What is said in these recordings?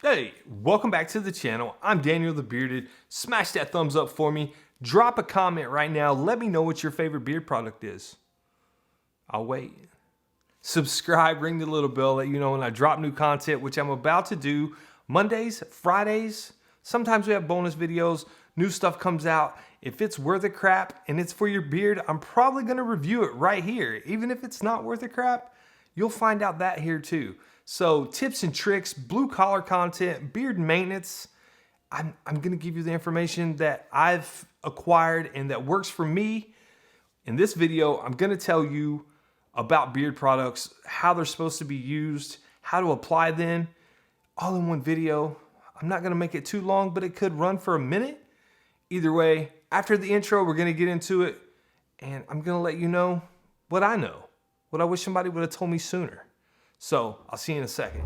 Hey, welcome back to the channel. I'm Daniel the Bearded. Smash that thumbs up for me. Drop a comment right now. Let me know what your favorite beard product is. I'll wait. Subscribe, ring the little bell, let you know when I drop new content, which I'm about to do Mondays, Fridays. Sometimes we have bonus videos. New stuff comes out. If it's worth a crap and it's for your beard, I'm probably going to review it right here. Even if it's not worth a crap, you'll find out that here too. So tips and tricks, blue collar content, beard maintenance. I'm going to give you the information that I've acquired and that works for me. In this video, I'm going to tell you about beard products, how they're supposed to be used, how to apply them, all in one video. I'm not going to make it too long, but it could run for a minute. Either way, after the intro, we're going to get into it, and I'm going to let you know what I know, what I wish somebody would have told me sooner. So I'll see you in a second.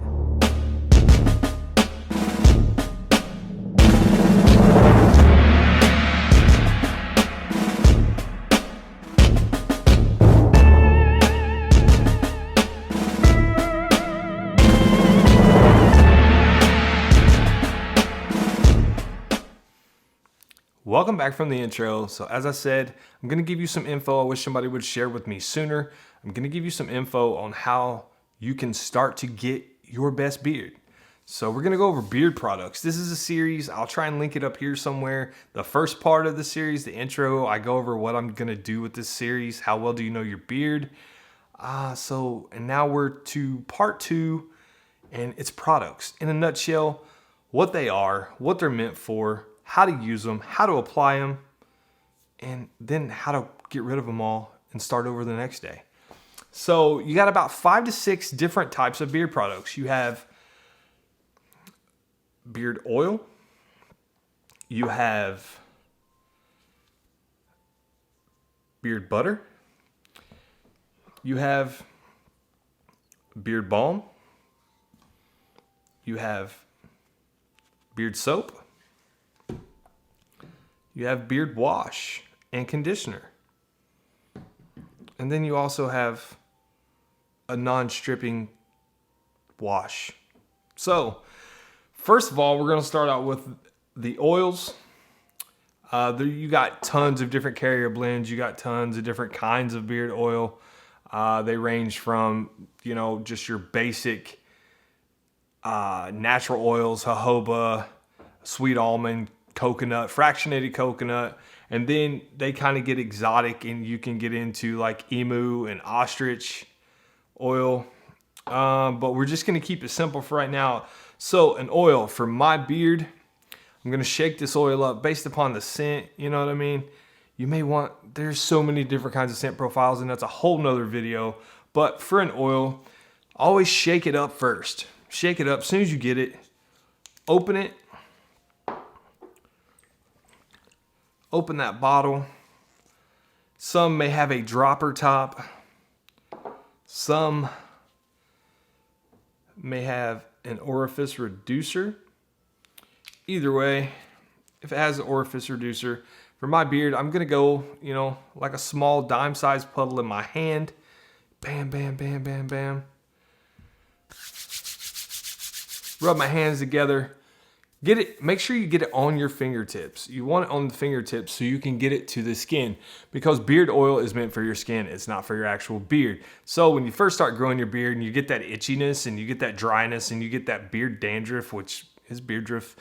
Welcome back from the intro. So as I said, I'm going to give you some info I wish somebody would share with me sooner. I'm going to give you some info on how you can start to get your best beard. So we're going to go over beard products. This is a series. I'll try and link it up here somewhere. The first part of the series, the intro, I go over what I'm going to do with this series. How well do you know your beard? And now we're to part 2, and it's products. In a nutshell, what they are, what they're meant for, how to use them, how to apply them, and then how to get rid of them all and start over the next day. So you got about 5 to 6 different types of beard products. You have beard oil. You have beard butter. You have beard balm. You have beard soap. You have beard wash and conditioner. And then you also have a non-stripping wash. So, first of all, we're going to start out with the oils. You got tons of different carrier blends. You got tons of different kinds of beard oil. They range from, just your basic natural oils, jojoba, sweet almond, coconut, fractionated coconut, and then they kind of get exotic and you can get into like emu and ostrich oil. But we're just going to keep it simple for right now. So an oil for my beard, I'm going to shake this oil up based upon the scent. You know what I mean? You may there's so many different kinds of scent profiles, and that's a whole nother video. But for an oil, always shake it up first. Shake it up as soon as you get it. Open it. Open that bottle. Some may have a dropper top. Some may have an orifice reducer. Either way, if it has an orifice reducer, for my beard, I'm going to go, like a small dime-sized puddle in my hand. Bam, bam, bam, bam, bam. Rub my hands together. Make sure you get it on your fingertips. You want it on the fingertips so you can get it to the skin, because beard oil is meant for your skin. It's not for your actual beard. So when you first start growing your beard and you get that itchiness and you get that dryness and you get that beard dandruff, which is beard drift,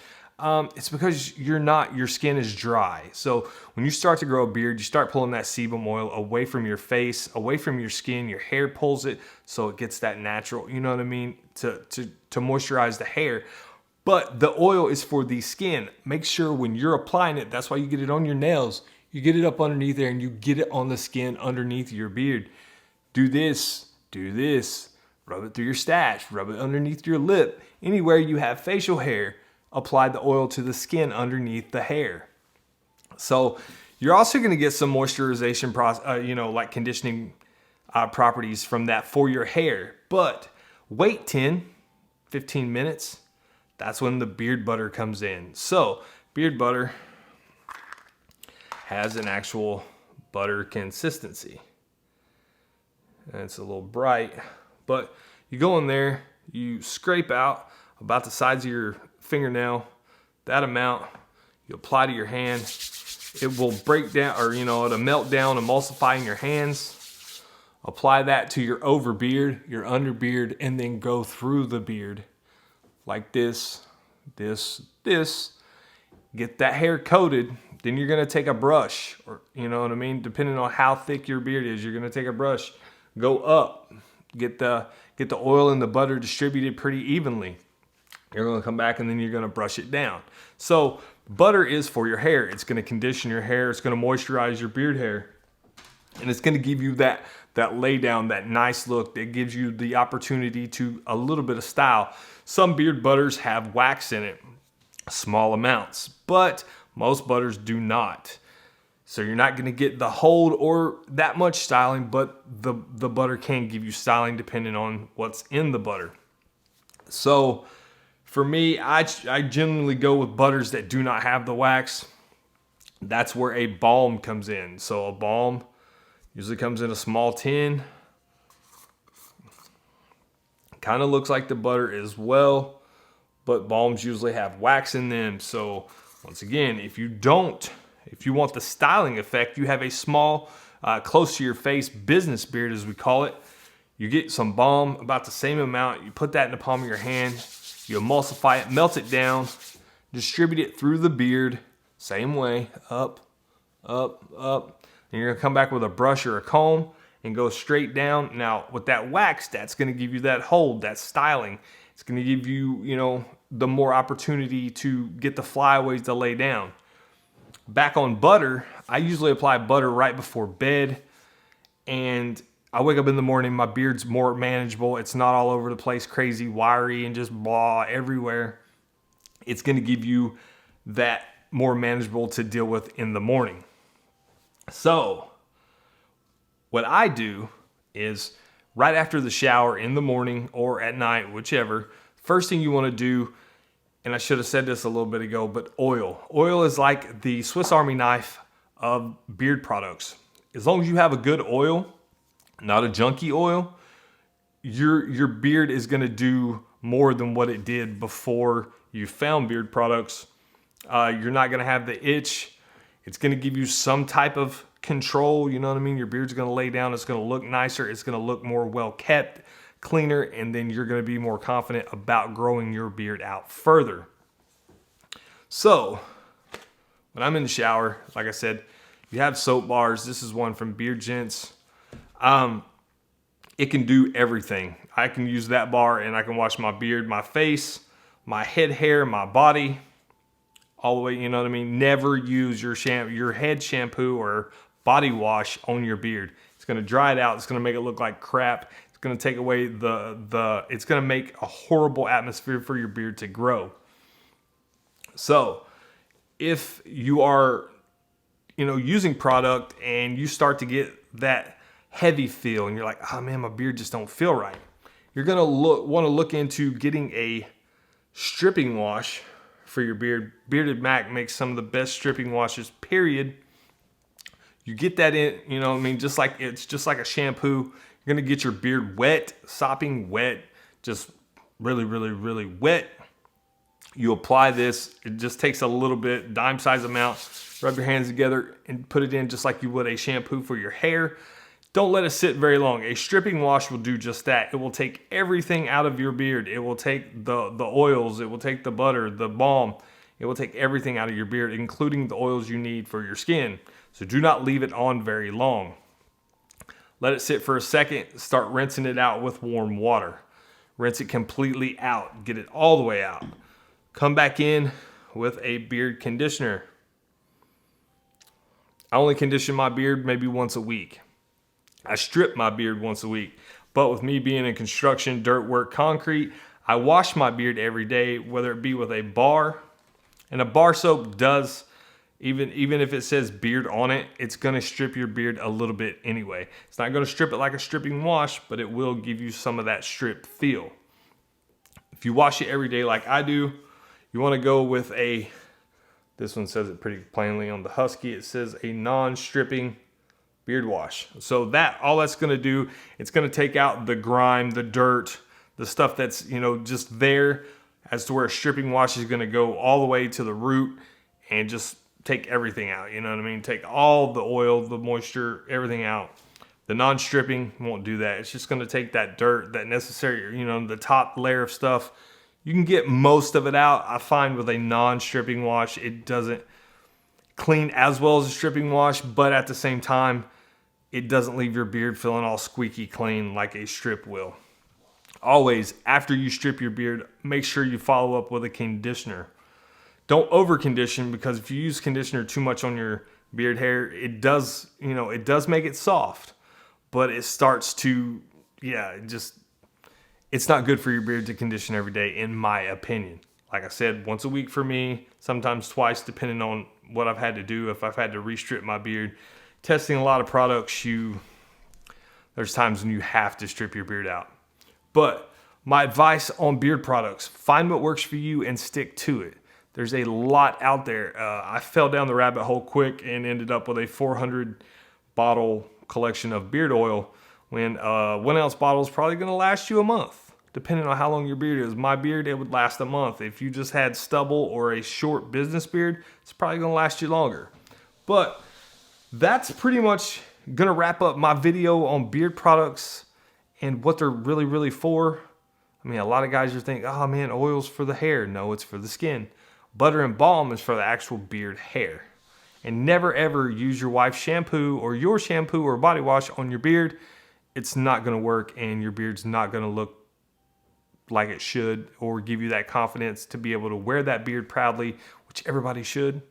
it's because your skin is dry. So when you start to grow a beard, you start pulling that sebum oil away from your face, away from your skin. Your hair pulls it so it gets that natural, you know what I mean, to moisturize the hair. But the oil is for the skin. Make sure when you're applying it, that's why you get it on your nails. You get it up underneath there and you get it on the skin underneath your beard. Do this, rub it through your stash, rub it underneath your lip. Anywhere you have facial hair, apply the oil to the skin underneath the hair. So you're also gonna get some moisturization, like conditioning properties from that for your hair. But wait 10, 15 minutes. That's when the beard butter comes in. So beard butter has an actual butter consistency. And it's a little bright, but you go in there, you scrape out about the size of your fingernail, that amount, you apply to your hand. It will break down, or it'll melt down, emulsify in your hands. Apply that to your over beard, your under beard, and then go through the beard like this. Get that hair coated. Then you're gonna take a brush, or depending on how thick your beard is, you're gonna take a brush, go up, get the oil and the butter distributed pretty evenly. You're gonna come back and then you're gonna brush it down. So butter is for your hair. It's gonna condition your hair. It's gonna moisturize your beard hair, and it's gonna give you that lay down, that nice look that gives you the opportunity to a little bit of style. Some beard butters have wax in it, small amounts, but most butters do not. So you're not going to get the hold or that much styling, but the butter can give you styling depending on what's in the butter. So for me, I generally go with butters that do not have the wax. That's where a balm comes in. So a balm usually comes in a small tin. Kind of looks like the butter as well, but balms usually have wax in them. So once again, if you want the styling effect, you have a small, close to your face business beard, as we call it. You get some balm, about the same amount. You put that in the palm of your hand. You emulsify it, melt it down, distribute it through the beard, same way, up, up, up. And you're gonna come back with a brush or a comb and go straight down. Now, with that wax, that's gonna give you that hold, that styling. It's gonna give you, the more opportunity to get the flyaways to lay down. Back on butter, I usually apply butter right before bed, and I wake up in the morning, my beard's more manageable. It's not all over the place, crazy, wiry, and just blah everywhere. It's gonna give you that more manageable to deal with in the morning. So what I do is right after the shower in the morning or at night, whichever, first thing you wanna do, and I should have said this a little bit ago, but oil. Oil is like the Swiss Army knife of beard products. As long as you have a good oil, not a junky oil, your beard is gonna do more than what it did before you found beard products. You're not gonna have the itch. It's gonna give you some type of control, you know what I mean? Your beard's gonna lay down, it's gonna look nicer, it's gonna look more well kept, cleaner, and then you're gonna be more confident about growing your beard out further. So, when I'm in the shower, like I said, you have soap bars. This is one from Beard Gents. It can do everything. I can use that bar and I can wash my beard, my face, my head hair, my body, all the way, you know what I mean? Never use your head shampoo or body wash on your beard. It's gonna dry it out. It's gonna make it look like crap. It's gonna take away it's gonna make a horrible atmosphere for your beard to grow. So if you are, using product and you start to get that heavy feel and you're like, oh man, my beard just don't feel right, you're gonna want to look into getting a stripping wash for your beard. Bearded Mac makes some of the best stripping washes, period. You get that in, just like a shampoo. You're gonna get your beard wet, sopping wet, just really, really, really wet. You apply this. It just takes a little bit, dime size amount. Rub your hands together and put it in just like you would a shampoo for your hair. Don't let it sit very long. A stripping wash will do just that. It will take everything out of your beard. It will take the oils. It will take the butter, the balm. It will take everything out of your beard, including the oils you need for your skin. So do not leave it on very long. Let it sit for a second. Start rinsing it out with warm water. Rinse it completely out. Get it all the way out. Come back in with a beard conditioner. I only condition my beard maybe once a week. I strip my beard once a week. But with me being in construction, dirt work, concrete, I wash my beard every day, whether it be with a bar. And a bar soap does, even if it says beard on it, it's going to strip your beard a little bit anyway. It's not going to strip it like a stripping wash, but it will give you some of that strip feel. If you wash it every day like I do, you want to go with this one says it pretty plainly on the Husky. It says a non-stripping beard wash. So all that's going to do, it's going to take out the grime, the dirt, the stuff that's, just there. as to where a stripping wash is going to go all the way to the root and just take everything out. You know what I mean? Take all the oil, the moisture, everything out. The non-stripping won't do that. It's just going to take that dirt, that necessary, you know, the top layer of stuff. You can get most of it out. I find with a non-stripping wash, it doesn't clean as well as a stripping wash, but at the same time, it doesn't leave your beard feeling all squeaky clean like a strip will. Always, after you strip your beard, make sure you follow up with a conditioner. Don't over condition, because if you use conditioner too much on your beard hair, it does make it soft, but it starts to, it's not good for your beard to condition every day, in my opinion. Like I said, once a week for me, sometimes twice, depending on what I've had to do. If I've had to restrip my beard, testing a lot of products, there's times when you have to strip your beard out. But my advice on beard products, find what works for you and stick to it. There's a lot out there. I fell down the rabbit hole quick and ended up with a 400 bottle collection of beard oil, when 1 ounce bottle is probably going to last you a month, depending on how long your beard is. My beard, it would last a month. If you just had stubble or a short business beard, it's probably going to last you longer. But that's pretty much going to wrap up my video on beard products and what they're really, really for. I mean, a lot of guys are thinking, oh man, oil's for the hair. No, it's for the skin. Butter and balm is for the actual beard hair. And never ever use your wife's shampoo or your shampoo or body wash on your beard. It's not going to work, and your beard's not going to look like it should or give you that confidence to be able to wear that beard proudly, which everybody should.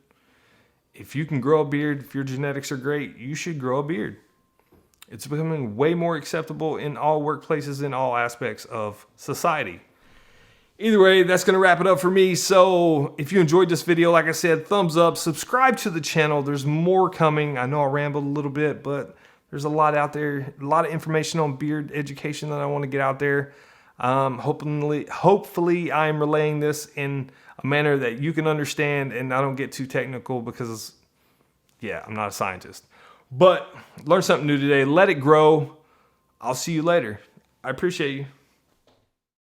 If you can grow a beard, if your genetics are great, you should grow a beard. It's becoming way more acceptable in all workplaces, in all aspects of society. Either way, that's going to wrap it up for me. So if you enjoyed this video, like I said, thumbs up, subscribe to the channel. There's more coming. I know I rambled a little bit, but there's a lot out there, a lot of information on beard education that I want to get out there. Hopefully I'm relaying this in a manner that you can understand and I don't get too technical, because I'm not a scientist. But learn something new today. Let it grow. I'll see you later. I appreciate you.